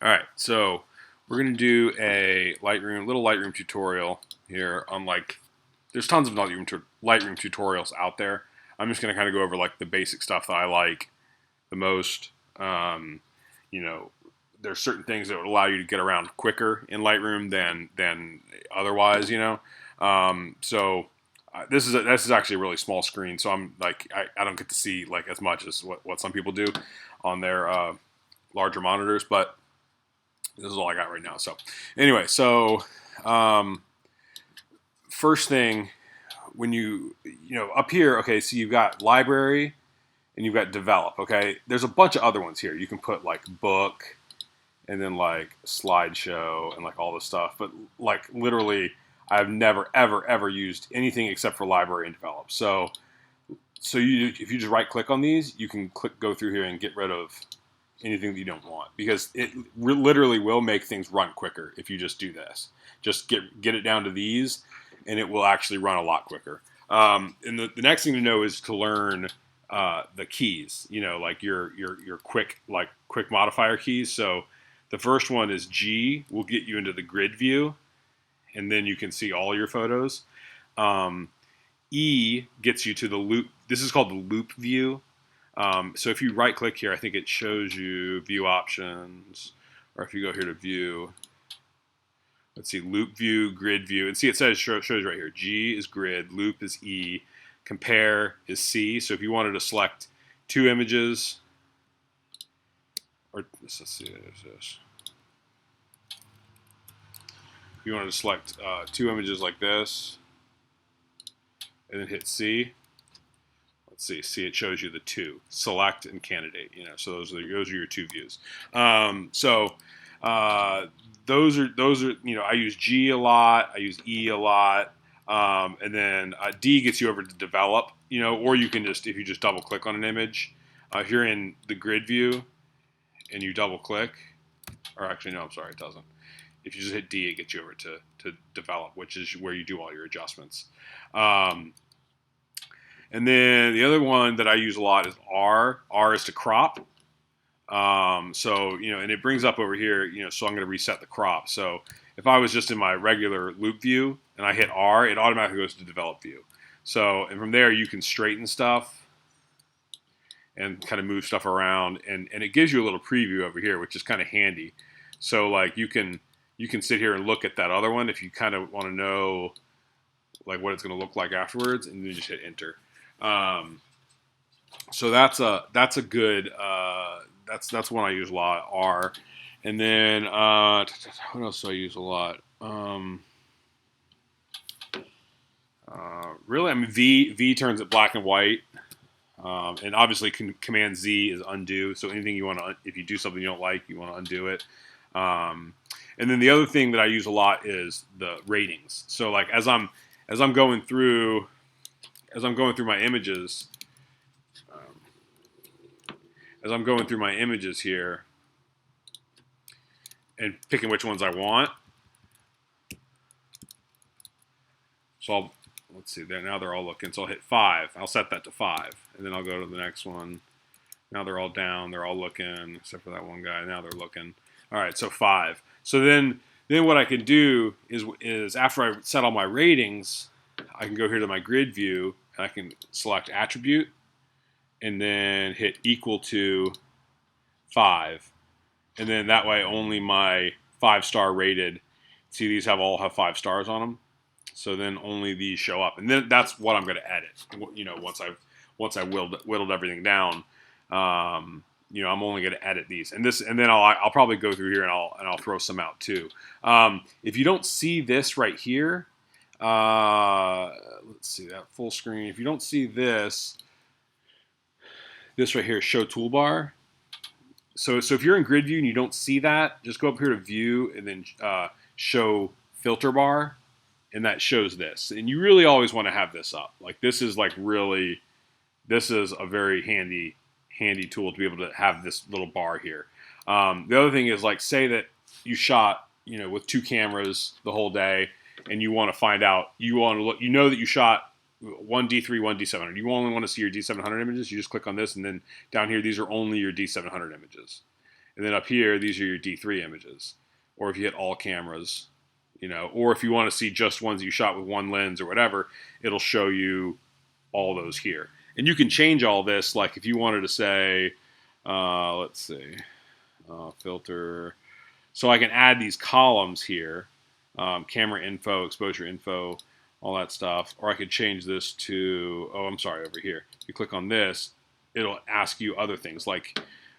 All right, so we're gonna do a little Lightroom tutorial here on there's tons of Lightroom tutorials out there. I'm just gonna kind of go over like the basic stuff that I like the most. Um, you know, there's certain things that would allow you to get around quicker in Lightroom than otherwise. This is actually a really small screen, so I don't get to see like as much as what some people do on their larger monitors, but this is all I got right now. So anyway, um, first thing when up here, okay, so you've got library and you've got develop. Okay, there's a bunch of other ones here. You can put like book and then like slideshow and like all this stuff, but like literally, I've never ever used anything except for library and develop. So if you just right click on these, you can go through here and get rid of anything that you don't want, because it literally will make things run quicker if you just do this. Just get it down to these, and it will actually run a lot quicker. And the next thing to know is to learn the keys. Like your quick modifier keys. So the first one is G, will get you into the grid view, and then you can see all your photos. E gets you to the loop. This is called the loop view. So if you right click here, I think it shows you view options, or if you go here to view, let's see, loop view, grid view, and see it shows right here, G is grid, loop is E, compare is C. So if you wanted to select two images, or let's see, there's this. If you wanted to select two images like this, and then hit C, see it shows you the two, select and candidate. So those are your two views. Those are I use G a lot, I use E a lot, and then D gets you over to develop. Or you can if you just double click on an image, if you're in the grid view and you double click, or actually no, I'm sorry, it doesn't. If you just hit D, it gets you over to develop, which is where you do all your adjustments. And then the other one that I use a lot is R. R is to crop. And it brings up over here, so I'm going to reset the crop. So if I was just in my regular loop view and I hit R, it automatically goes to develop view. And from there, you can straighten stuff and kind of move stuff around. And it gives you a little preview over here, which is kind of handy. So like you can sit here and look at that other one if you kind of want to know like what it's going to look like afterwards, and then you just hit enter. So that's a good that's one I use a lot, R. And then what else do I use a lot? Really, I mean V turns it black and white, and obviously Command Z is undo. So anything you want to, if you do something you don't like, you want to undo it. And then the other thing that I use a lot is the ratings. So like as I'm going through my images, here and picking which ones I want. So let's see there. Now they're all looking. So I'll hit 5. I'll set that to 5, and then I'll go to the next one. Now they're all down. They're all looking, except for that one guy. Now they're looking. All right, so 5. So then what I can do is after I set all my ratings, I can go here to my grid view, and I can select attribute, and then hit equal to 5. And then that way only my 5-star rated, see these all have 5 stars on them. So then only these show up. And then that's what I'm going to edit. Once I whittled everything down, I'm only going to edit these. And then I'll probably go through here and I'll throw some out too. If you don't see this right here, let's see that full screen. If you don't see this right here, show toolbar. So if you're in grid view and you don't see that, just go up here to view and then show filter bar, and that shows this. And you really always want to have this up. Like this is a very handy tool to be able to have this little bar here. The other thing is, like, say that you shot with 2 cameras the whole day, and you want to find out, that you shot one D3, one D700. You only want to see your D700 images. You just click on this, and then down here, these are only your D700 images. And then up here, these are your D3 images. Or if you hit all cameras, you know, or if you want to see just ones that you shot with one lens or whatever, it'll show you all those here. And you can change all this, like if you wanted to say, let's see, filter. So I can add these columns here, camera info, exposure info, all that stuff. Or I could change this to, oh, I'm sorry, over here. You click on this, it'll ask you other things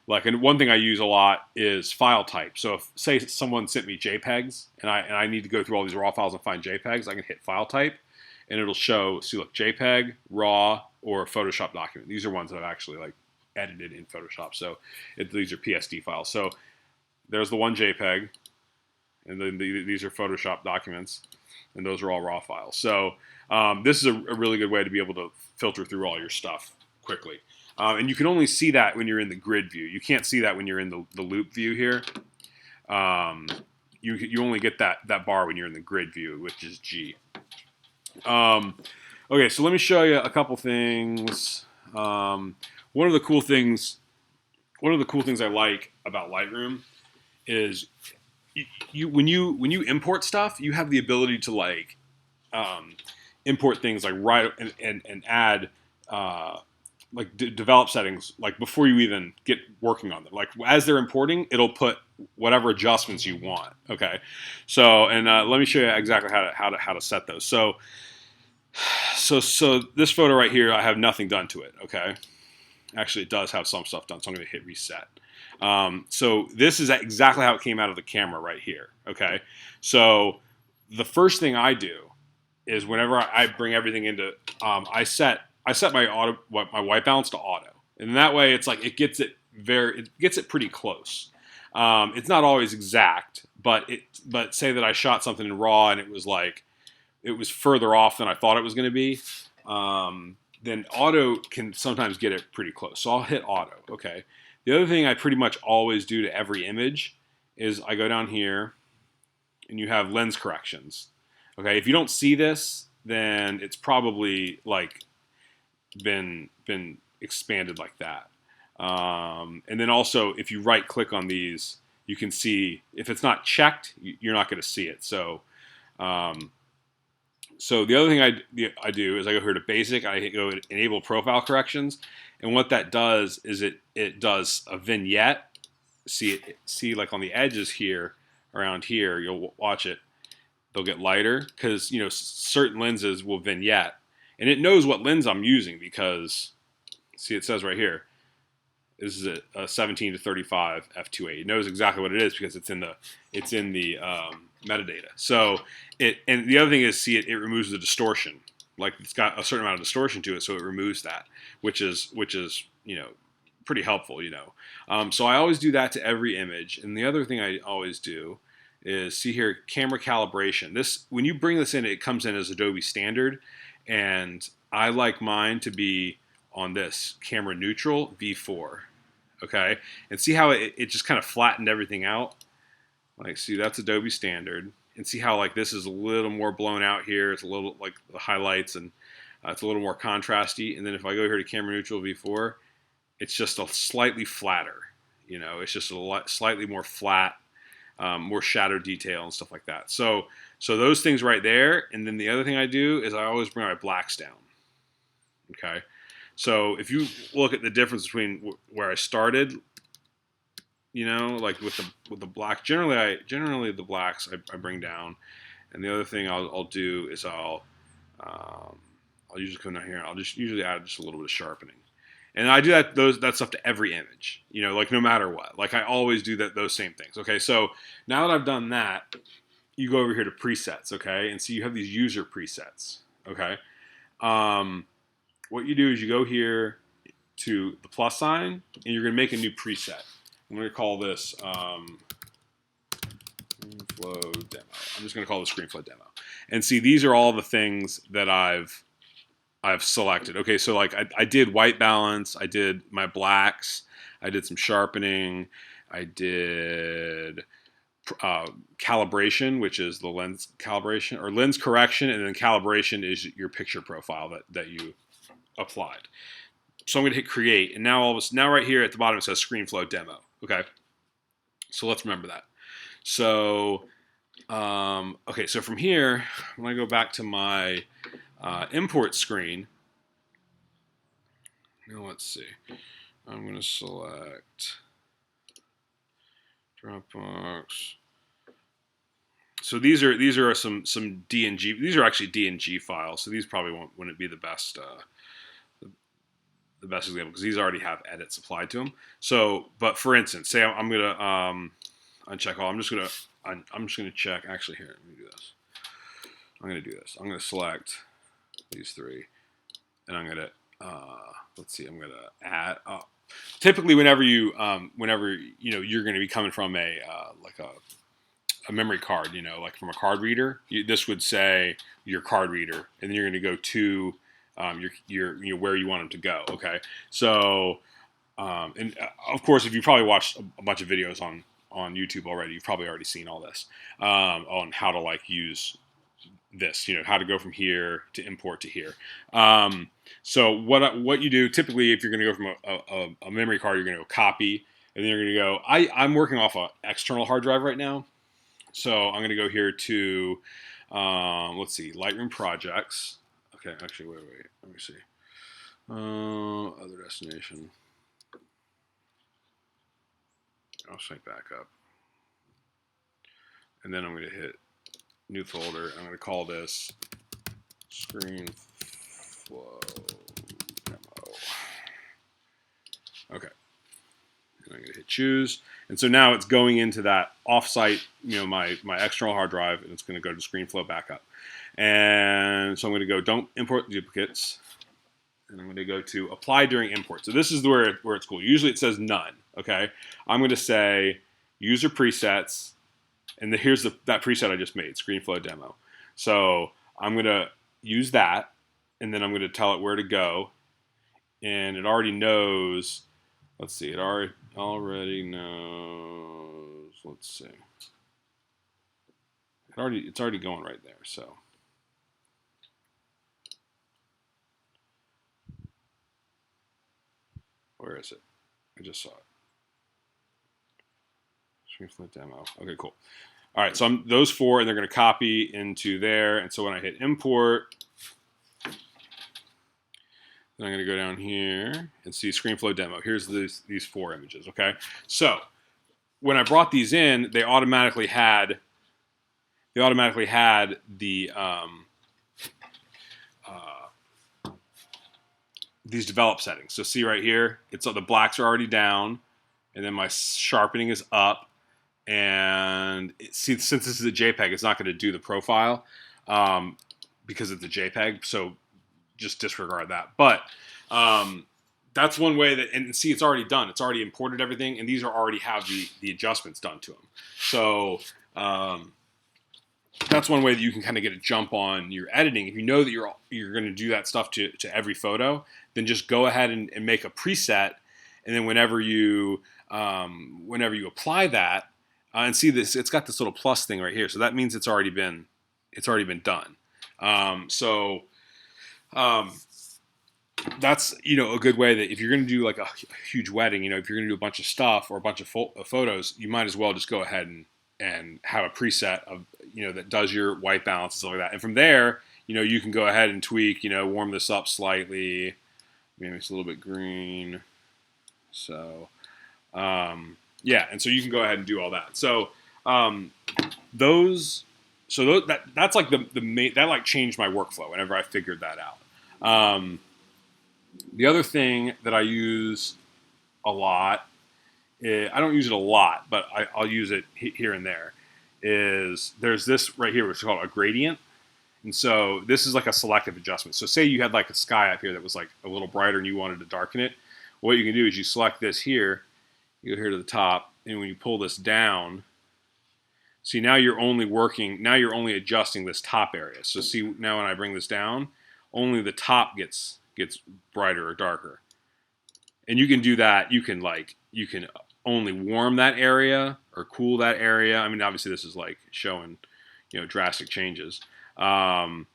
and one thing I use a lot is file type. So if, say, someone sent me JPEGs and I need to go through all these raw files and find JPEGs, I can hit file type and it'll show, see, look, JPEG, RAW, or Photoshop document. These are ones that I've actually like edited in Photoshop. So these are PSD files. So there's the one JPEG, and then these are Photoshop documents, and those are all raw files. So this is a really good way to be able to filter through all your stuff quickly. And you can only see that when you're in the grid view. You can't see that when you're in the loop view here. You only get that bar when you're in the grid view, which is G. Okay, so let me show you a couple things. One of the cool things I like about Lightroom is when you import stuff, you have the ability to like import things like and add develop settings like before you even get working on them. Like as they're importing, it'll put whatever adjustments you want. Okay, so and let me show you exactly how to set those. So this photo right here, I have nothing done to it. Okay, actually it does have some stuff done, so I'm going to hit reset. So this is exactly how it came out of the camera right here. Okay, so the first thing I do is whenever I bring everything into, I set my white balance to auto, and that way it's like it gets it pretty close. It's not always exact, but say that I shot something in RAW and it was further off than I thought it was going to be. Then auto can sometimes get it pretty close. So I'll hit auto. Okay. The other thing I pretty much always do to every image is I go down here and you have lens corrections. Okay. If you don't see this, then it's probably like been expanded like that. And then also if you right click on these, you can see if it's not checked, you're not going to see it. So the other thing I do is I go here to basic, I go to enable profile corrections, and what that does is it does a vignette. See like on the edges here, around here, you'll watch it. They'll get lighter because certain lenses will vignette, and it knows what lens I'm using because see it says right here, this is a 17 to 35 f2.8. It knows exactly what it is because it's in the metadata. So and the other thing is, see, it removes the distortion. Like it's got a certain amount of distortion to it, so it removes that, which is pretty helpful. So I always do that to every image. And the other thing I always do is see here, camera calibration. This, when you bring this in, it comes in as Adobe standard, and I like mine to be on this camera neutral V4. Okay, and see how it just kind of flattened everything out. Like, see, that's Adobe standard, and see how like this is a little more blown out here. It's a little like the highlights, and it's a little more contrasty. And then if I go here to camera neutral V4, it's just a slightly flatter. It's just a slightly more flat, more shadow detail and stuff like that. So those things right there. And then the other thing I do is I always bring my blacks down. Okay. So if you look at the difference between where I started, like with the black, generally the blacks I bring down, and the other thing I'll do is I'll usually come down here and I'll just usually add just a little bit of sharpening, and I do that stuff to every image, like no matter what, like I always do those same things. Okay, so now that I've done that, you go over here to presets, okay, and so you have these user presets, okay. What you do is you go here to the plus sign, and you're going to make a new preset. I'm going to call this Screenflow Demo. I'm just going to call this Screenflow Demo. And see, these are all the things that I've selected. Okay, so like I did white balance, I did my blacks, I did some sharpening, I did calibration, which is the lens calibration or lens correction, and then calibration is your picture profile that you applied. So I'm going to hit create, and now right here at the bottom it says Screenflow Demo. Okay, So let's remember that. So, okay, so from here, when I go back to my import screen, now let's see. I'm going to select Dropbox. So these are some DNG. These are actually DNG files. So these probably wouldn't be the best example because these already have edits applied to them. So, but for instance, say I'm gonna uncheck all. I'm just gonna check. Actually, here, let me do this. I'm gonna do this. I'm gonna select these three, and I'm gonna let's see. I'm gonna add. Typically, whenever you you're gonna be coming from a like a memory card, like from a card reader. This would say your card reader, and then you're going to go to your where you want them to go. Okay, so and of course, if you probably watched a bunch of videos on YouTube already, you've probably already seen all this on how to like use this. How to go from here to import to here. So what you do typically, if you're going to go from a memory card, you're going to go copy, and then you're going to go. I'm working off an external hard drive right now. So I'm going to go here to, let's see, Lightroom projects. Okay, actually, wait. Let me see. Other destination. I'll sync back up. And then I'm going to hit new folder. I'm going to call this Screenflow Demo. Okay. And I'm going to hit choose. And so now it's going into that offsite, my external hard drive, and it's going to go to Screenflow backup. And so I'm going to go don't import duplicates. And I'm going to go to apply during import. So this is where it's cool. Usually it says none. Okay. I'm going to say user presets. And here's that preset I just made, Screenflow demo. So I'm going to use that. And then I'm going to tell it where to go. And it already knows. Let's see, it already knows. Let's see. It's already going right there. So where is it? I just saw it. Screenflow demo. Okay, cool. All right, so those four, and they're going to copy into there. And so when I hit import, then I'm going to go down here and see Screenflow demo. Here's these four images. Okay, so when I brought these in, they automatically had the these develop settings. So see right here, the blacks are already down, and then my sharpening is up. And since this is a JPEG, it's not going to do the profile because it's a JPEG. So just disregard that. But that's one way that, and see, it's already done. It's already imported everything, and these already have the adjustments done to them. So that's one way that you can kind of get a jump on your editing. If you know that you're going to do that stuff to every photo, then just go ahead and make a preset, and then whenever you apply that, and see this, it's got this little plus thing right here, so that means it's already been done. That's a good way that if you're going to do like a huge wedding, if you're going to do a bunch of stuff or a bunch of photos, you might as well just go ahead and have a preset of that does your white balance and stuff like that. And from there, you can go ahead and tweak, warm this up slightly, maybe it's a little bit green. So yeah, and so you can go ahead and do all that. So that's like the main, that like changed my workflow whenever I figured that out. The other thing that I use a lot, I don't use it a lot, but I'll use it here and there, is there's this right here, which is called a gradient. And so this is like a selective adjustment. So say you had like a sky up here that was like a little brighter and you wanted to darken it. What you can do is you select this here, you go here to the top, and when you pull this down, see now you're only adjusting this top area. So see now when I bring this down, only the top gets brighter or darker. And you can do that. You can only warm that area or cool that area. I mean, obviously this is like showing, drastic changes. But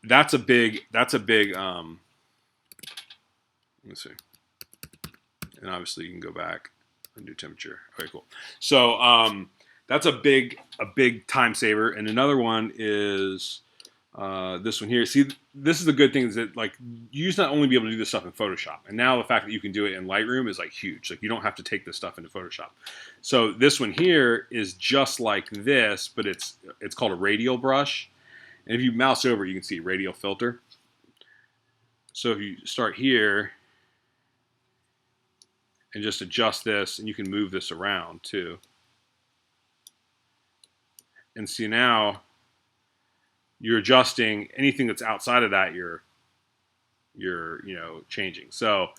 that's a big, let's see. And obviously you can go back Undo temperature. Okay, cool. So that's a big time saver. And another one is this one here. See, this is the good thing is that like you used to not only be able to do this stuff in Photoshop, and now the fact that you can do it in Lightroom is like huge. Like you don't have to take this stuff into Photoshop. So this one here is just like this, but it's called a radial brush. And if you mouse over, you can see radial filter. So if you start here and just adjust this, and you can move this around too. And see now you're adjusting anything that's outside of that. You're changing. So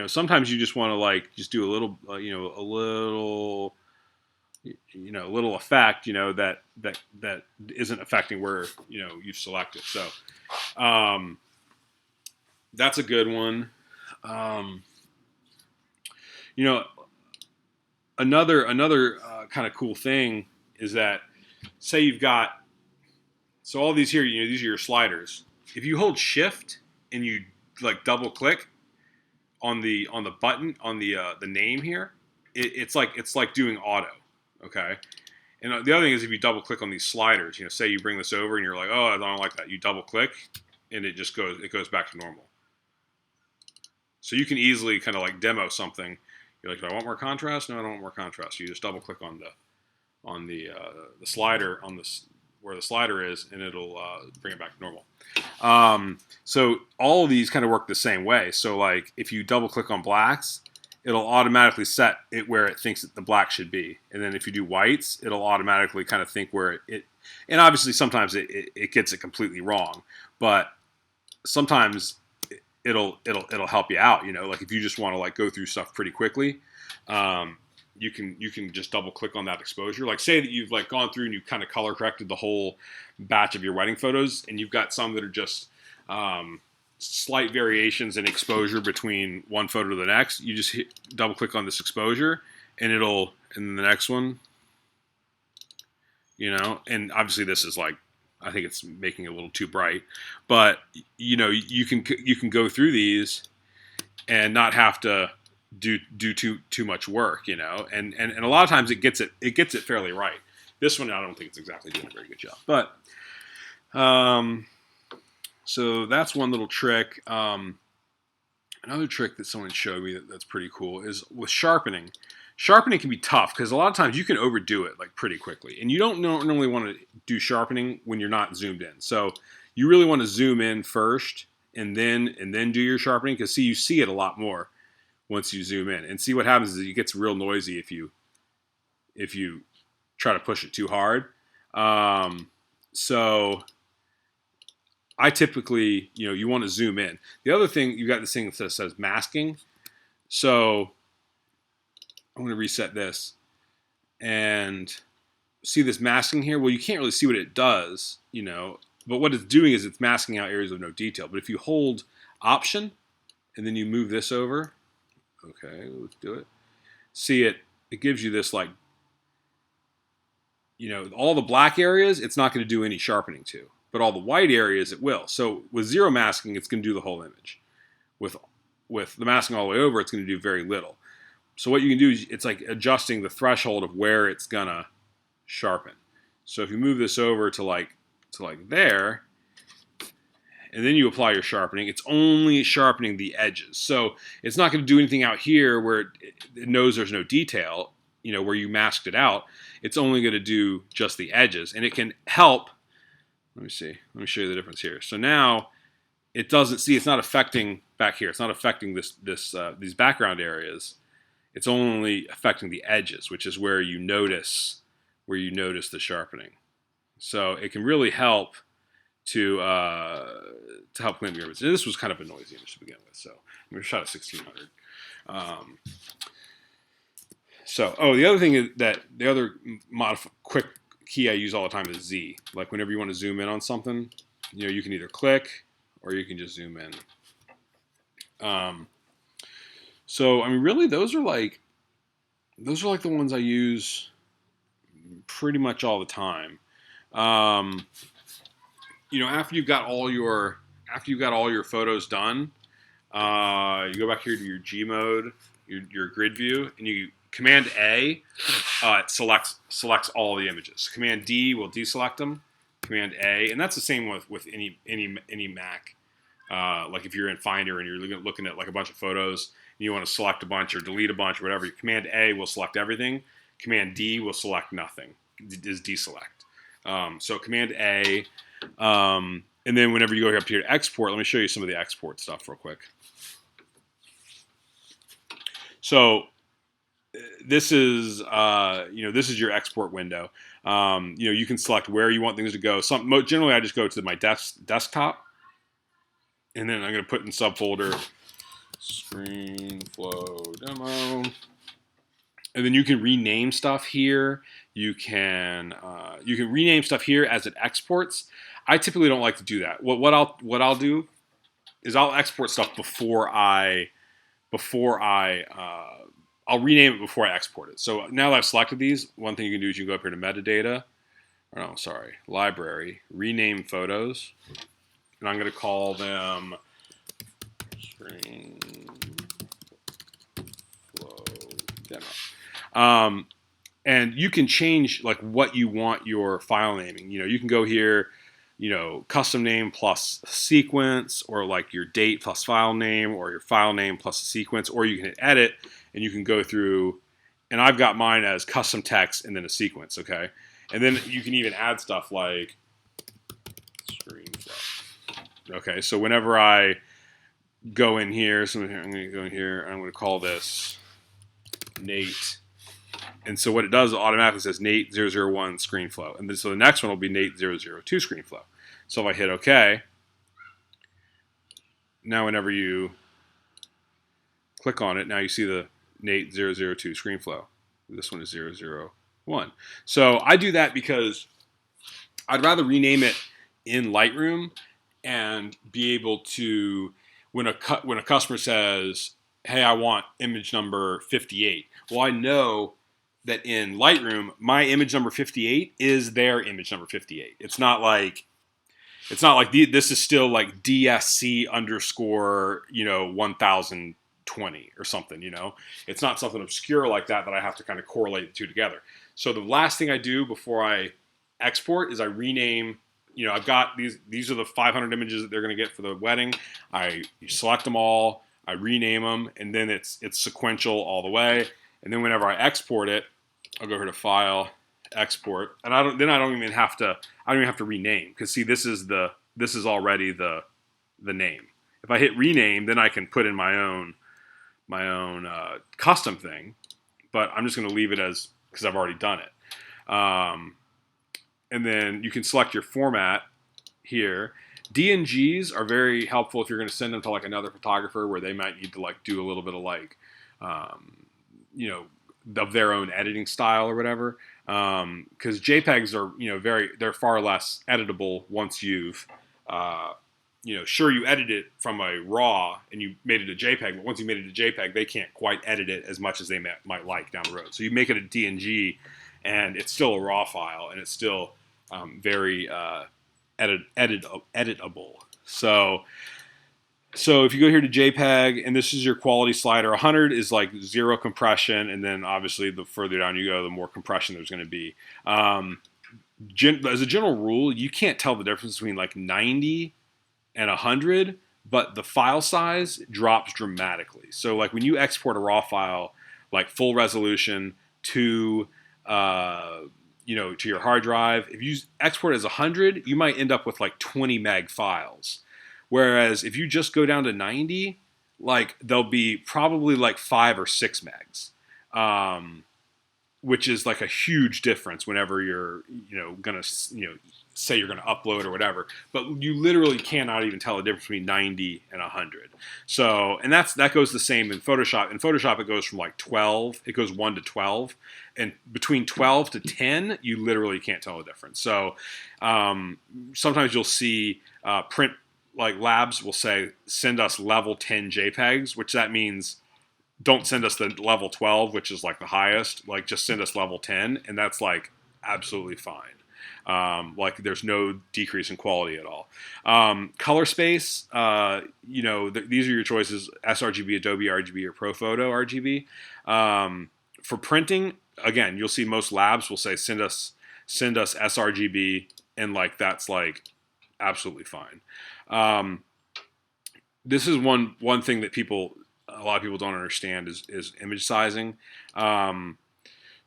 sometimes you just want to like just do a little a little effect that isn't affecting where you've selected. So that's a good one. Another kind of cool thing is that say you've got all these here, these are your sliders. If you hold shift and you like double click on the button on the name here, it's like doing auto. Okay. And the other thing is if you double click on these sliders, say you bring this over and you're like, oh, I don't like that. You double click and it goes back to normal. So you can easily kind of like demo something. You're like, do I want more contrast? No, I don't want more contrast. You just double click on the slider on this where the slider is, and it'll bring it back to normal. So all of these kind of work the same way. So like if you double click on blacks, it'll automatically set it where it thinks that the black should be. And then if you do whites, it'll automatically kind of think where it and obviously sometimes it gets it completely wrong, but sometimes it'll help you out. Like if you just want to like go through stuff pretty quickly, you can just double click on that exposure. Like say that you've like gone through and you kind of color corrected the whole batch of your wedding photos, and you've got some that are just slight variations in exposure between one photo to the next. You just double click on this exposure, and and then the next one, and obviously this is like, I think it's making it a little too bright, but you can go through these and not have to do too much work, and a lot of times it gets it fairly right. This one I don't think it's exactly doing a very good job, but so that's one little trick. Another trick that someone showed me that's pretty cool is with sharpening. Sharpening can be tough because a lot of times you can overdo it like pretty quickly, and you don't normally want to do sharpening when you're not zoomed in. So you really want to zoom in first and then do your sharpening, because you see it a lot more once you zoom in. And see what happens is it gets real noisy if you try to push it too hard. So I typically, you want to zoom in. The other thing, you got this thing that says masking. So I'm going to reset this and see this masking here. Well, you can't really see what it does, but what it's doing is it's masking out areas of no detail. But if you hold Option and then you move this over, okay, let's do it. See it gives you this like, all the black areas, it's not going to do any sharpening to, but all the white areas it will. So with zero masking, it's going to do the whole image. With the masking all the way over, it's going to do very little. So what you can do is it's like adjusting the threshold of where it's gonna sharpen. So if you move this over to like there, and then you apply your sharpening, it's only sharpening the edges. So it's not going to do anything out here where it knows there's no detail, where you masked it out. It's only going to do just the edges, and it can help. Let me see. Let me show you the difference here. So now it doesn't see. It's not affecting back here. It's not affecting these background areas. It's only affecting the edges, which is where you notice the sharpening. So it can really help to help clean up your image. And this was kind of a noisy image to begin with, so I'm going to shot at 1600. The other thing is that the other quick key I use all the time is Z. Like whenever you want to zoom in on something, you can either click or you can just zoom in. So I mean, really, those are like the ones I use pretty much all the time. After you've got all your photos done, you go back here to your G mode, your grid view, and you Command A, it selects all the images. Command D will deselect them. Command A, and that's the same with any Mac. Like if you're in Finder and you're looking at like a bunch of photos, and you want to select a bunch or delete a bunch or whatever. Command A will select everything. Command D will select nothing. Is deselect. So Command A, and then whenever you go up here to export, let me show you some of the export stuff real quick. So this is this is your export window. You can select where you want things to go. Generally, I just go to my desktop, and then I'm going to put in subfolder Screenflow demo, and then you can rename stuff here. You can rename stuff here as it exports. I typically don't like to do that. What I'll do is I'll export stuff before I'll rename it before I export it. So now that I've selected these, one thing you can do is you go up here to metadata. Oh, sorry, library, rename photos, and I'm going to call them Screenflow demo. And you can change like what you want your file naming. You can go here, custom name plus sequence, or like your date plus file name, or your file name plus a sequence, or you can hit edit and you can go through, and I've got mine as custom text and then a sequence, okay? And then you can even add stuff like Screenflow. Okay, so whenever I go in here, I'm going to go in here, and I'm going to call this Nate. And so what it does, it automatically says Nate 001 Screenflow. And then, so the next one will be Nate 002 Screenflow. So if I hit OK, now whenever you click on it, now you see the Nate 002 Screenflow. This one is 001. So I do that because I'd rather rename it in Lightroom and be able to, when a customer says, hey, I want image number 58. Well, I know that in Lightroom, my image number 58 is their image number 58. It's not like this is still like DSC underscore 1020 or something. It's not something obscure like that I have to kind of correlate the two together. So the last thing I do before I export is I rename. I've got these are the 500 images that they're going to get for the wedding. I select them all, I rename them, and then it's sequential all the way. And then whenever I export it, I'll go here to File, Export, and I don't even have to rename, because see, this is already the name. If I hit rename, then I can put in my own custom thing, but I'm just going to leave it as, because I've already done it. And then you can select your format here. DNGs are very helpful if you're going to send them to like another photographer where they might need to like do a little bit of like, of their own editing style or whatever. Because JPEGs are, they're far less editable once you've, sure, you edit it from a RAW and you made it a JPEG, but once you made it a JPEG, they can't quite edit it as much as they might like down the road. So you make it a DNG, and it's still a RAW file, and it's still very editable. So if you go here to JPEG, and this is your quality slider, 100 is like 0 compression, and then obviously the further down you go, the more compression there's going to be. As a general rule, you can't tell the difference between like 90 and 100, but the file size drops dramatically. So like when you export a RAW file, like full resolution to to your hard drive, if you export it as 100, you might end up with like 20 meg files. Whereas if you just go down to 90, like they'll be probably like 5 or 6 megs, which is like a huge difference whenever you're gonna say you're gonna upload or whatever. But you literally cannot even tell the difference between 90 and 100. So, and that goes the same in Photoshop. In Photoshop, it goes from like 12, it goes 1 to 12, and between 12 to 10, you literally can't tell the difference. So sometimes you'll see print. Like labs will say, send us level 10 JPEGs, which that means don't send us the level 12, which is like the highest. Like just send us level 10, and that's like absolutely fine. Like there's no decrease in quality at all. Color space, these are your choices: sRGB, Adobe RGB, or ProPhoto RGB. For printing, again, you'll see most labs will say send us sRGB, and like that's like absolutely fine. This is one thing that a lot of people don't understand is image sizing.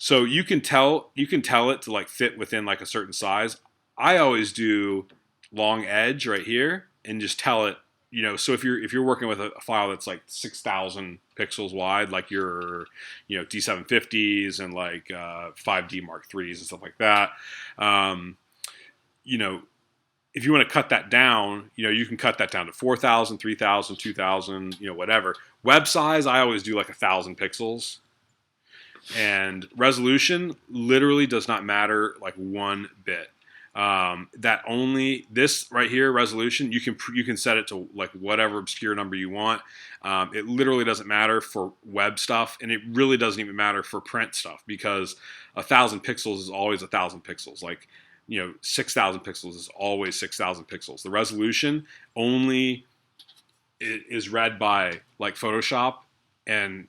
So you can tell it to like fit within like a certain size. I always do long edge right here and just tell it, so if you're working with a file that's like 6,000 pixels wide, like your D750s and like 5D Mark IIIs and stuff like that, if you want to cut that down, you can cut that down to 4,000, 3,000, 2,000, whatever. Web size, I always do like 1,000 pixels. And resolution literally does not matter like one bit. This right here, resolution, you can set it to like whatever obscure number you want. It literally doesn't matter for web stuff, and it really doesn't even matter for print stuff, because 1,000 pixels is always 1,000 pixels. Like, 6,000 pixels is always 6,000 pixels. The resolution only is read by like Photoshop, and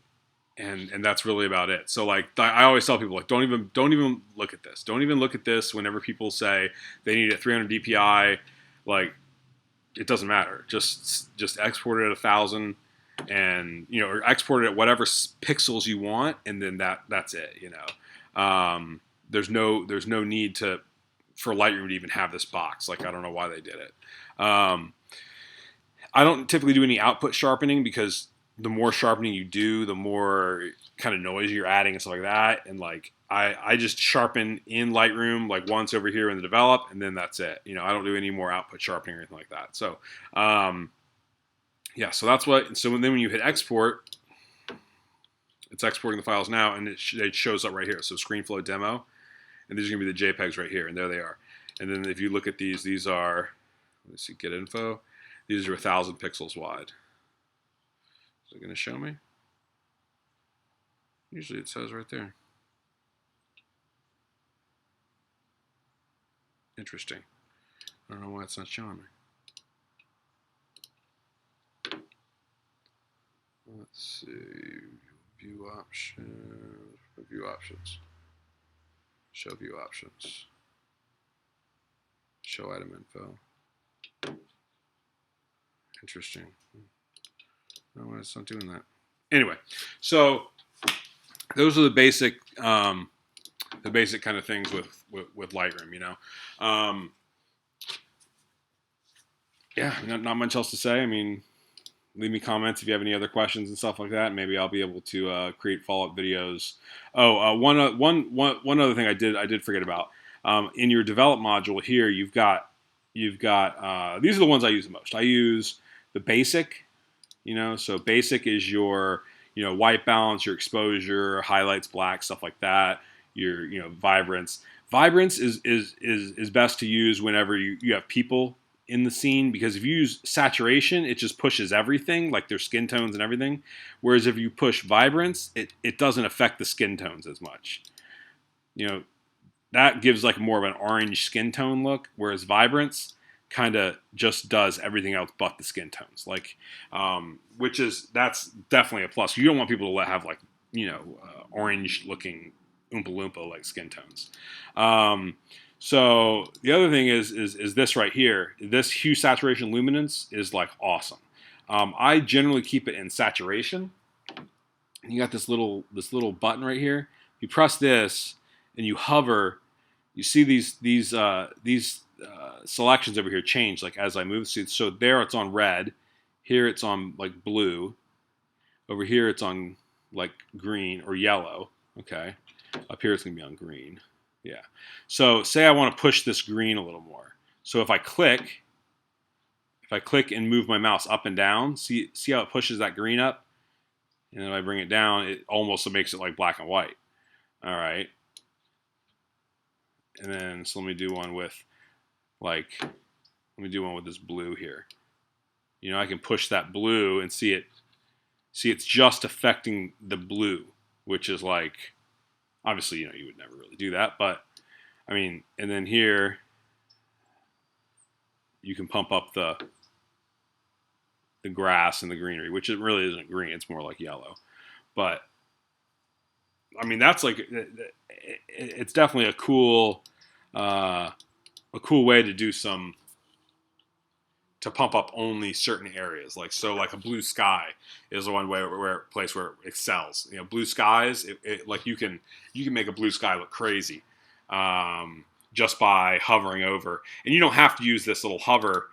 that's really about it. So like I always tell people, like, don't even look at this. Don't even look at this whenever people say they need a 300 DPI. Like, it doesn't matter. Just export it at 1,000, and or export it at whatever pixels you want, and then that's it. There's no need for Lightroom to even have this box. Like, I don't know why they did it. I don't typically do any output sharpening, because the more sharpening you do, the more kind of noise you're adding and stuff like that. And like I just sharpen in Lightroom like once over here in the develop, and then that's it. I don't do any more output sharpening or anything like that. So so that's what. So then when you hit export, it's exporting the files now, and it shows up right here. So Screenflow demo, and these are gonna be the JPEGs right here, and there they are. And then if you look at these are, let's see, get info. These are 1,000 pixels wide. Is it going to show me? Usually it says right there. Interesting. I don't know why it's not showing me. Let's see. View options. View options. Show view options. Show item info. Interesting. No, why it's not doing that. Anyway, so those are the basic kind of things with Lightroom. Yeah, not much else to say. I mean, leave me comments if you have any other questions and stuff like that. Maybe I'll be able to create follow-up videos. One other thing I did forget about. In your develop module here, you've got these are the ones I use the most. I use the basic, so basic is your, white balance, your exposure, highlights, black, stuff like that. Your, vibrance. Vibrance is best to use whenever you have people in the scene, because if you use saturation, it just pushes everything, like their skin tones and everything. Whereas if you push vibrance, it doesn't affect the skin tones as much. That gives like more of an orange skin tone look, whereas vibrance kind of just does everything else but the skin tones. Like, that's definitely a plus. You don't want people to have like, orange looking Oompa Loompa like skin tones. So the other thing is this right here. This hue, saturation, luminance is like awesome. I generally keep it in saturation. You got this little button right here. You press this and you hover. You see these selections over here change like as I move. So there it's on red. Here it's on like blue. Over here it's on like green or yellow. Okay. Up here it's gonna be on green. Yeah. So say I want to push this green a little more. So if I click and move my mouse up and down, see how it pushes that green up? And if I bring it down, it almost makes it like black and white. All right. And then so let me do one with this blue here. I can push that blue and see it's just affecting the blue, which is like, obviously, you would never really do that, but I mean, and then here you can pump up the grass and the greenery, which it really isn't green. It's more like yellow. But I mean, that's like it's definitely a cool way to do some to pump up only certain areas. Like so, like a blue sky is one way where place where it excels. You know, blue skies, like you can make a blue sky look crazy just by hovering over, and you don't have to use this little hover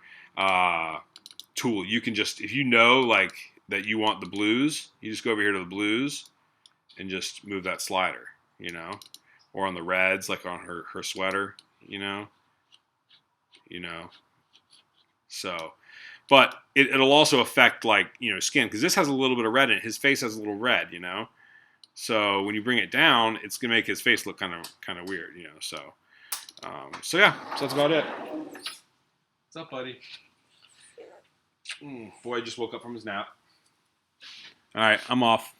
tool. You can just, if you know like that you want the blues, you just go over here to the blues and just move that slider, you know, or on the reds, like on her sweater, you know. So, but it'll also affect like, you know, skin, because this has a little bit of red in it. His face has a little red, you know. So when you bring it down, it's gonna make his face look kind of weird, you know. So yeah, so that's about it. What's up, buddy? Boy just woke up from his nap. All right, I'm off.